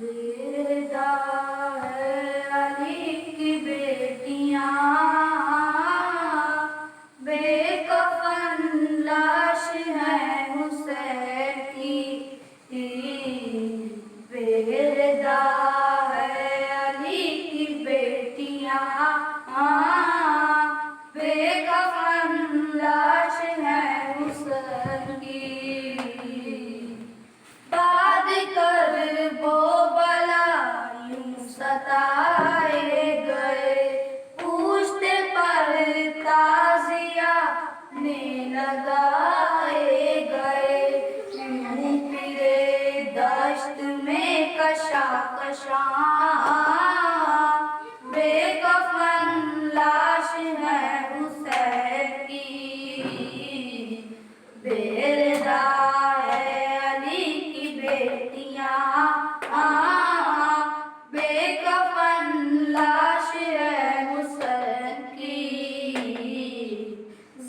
बेदा है अली की बेटियां बेकफन लाश है हुसैन की बेदा है अली की बेटियां बेकफन लाश है हुसैन की बात कर वो बला यूं सताए गए पूछते पर ताजिया ने लगाए गए यूं फिरे दश्त में कशा कशा बेकफन लाश है हुसैन की बेरदा है अली की बेटियां बेकफन लाश है हुसैन की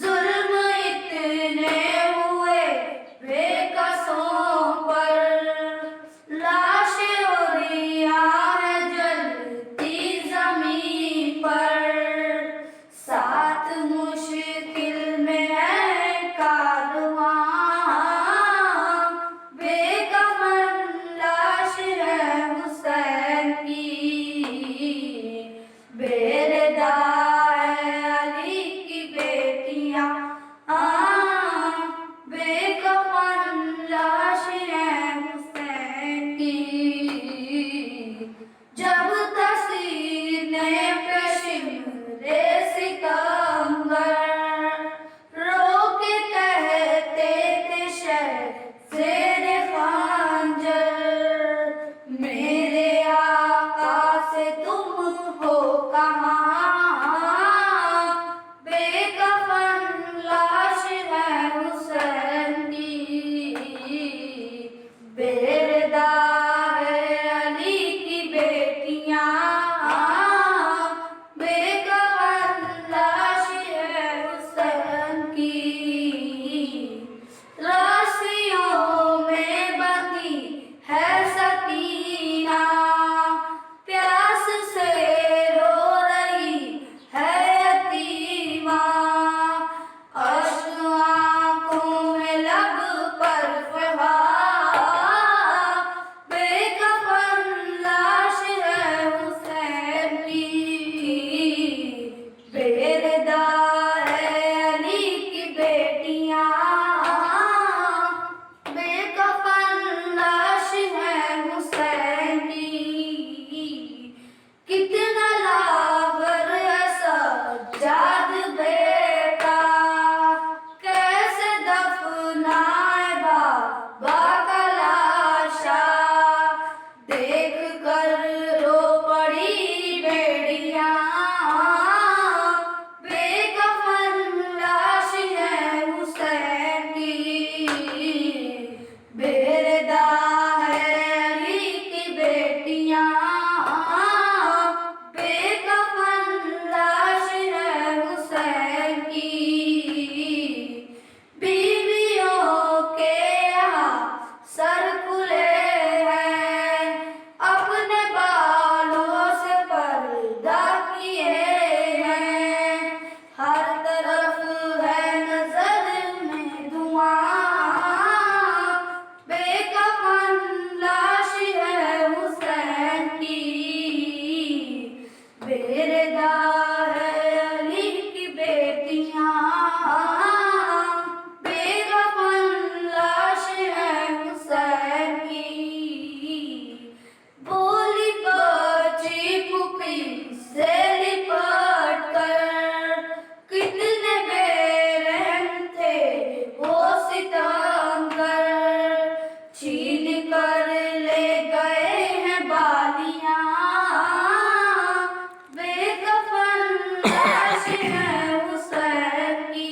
जुल्म इतने हुए बेकसों पर लाशें उड़िया है जलती जमीन पर साथ मुश्किल में है कारवां बेकफन लाश है हुसैन की बेरदा है अली की बेटियां बेकफन लाश है हुसैन की जब तसीने पे शिमरे सिकंदर रोके कहते थे शेर खंजर मेरे आका से तुम हो कहाँ बेकफन लाश है हुसैन की बेरदा है अली की बेटियां बेकफन लाश है हुसैन की रस्सियों में बंधी है सकीना प्यास से रो रही है यतीमा अश्क आंखों में लब पर फहार बेकफन लाश है हुसैन की बेरदा है अली की बेटियां बेकफन लाश है हुसैन की कितना लावर है सज्जाद बेटा कैसे दफनाए बाबा का लाशा देख कर रो पड़ी बेड़ियां बेकफन लाश है हुसैन की बेरदा है अली की बेटियां बेकफन लाश है हुसैन की बीवियों के यहाँ सर खुले हैं अपने बालों से पर्दा किए हैं हर तरफ है नजर में धुआं बेकफन लाश है हुसैन की बेरदा है अली की बेटियां बेकफन लाश है हुसैन की बोली बची पुपी से लिपट कर कितने बेरहम थे वो सितमगर छीन कर ले गए हैं बालियां बेकफन लाश है हुसैन की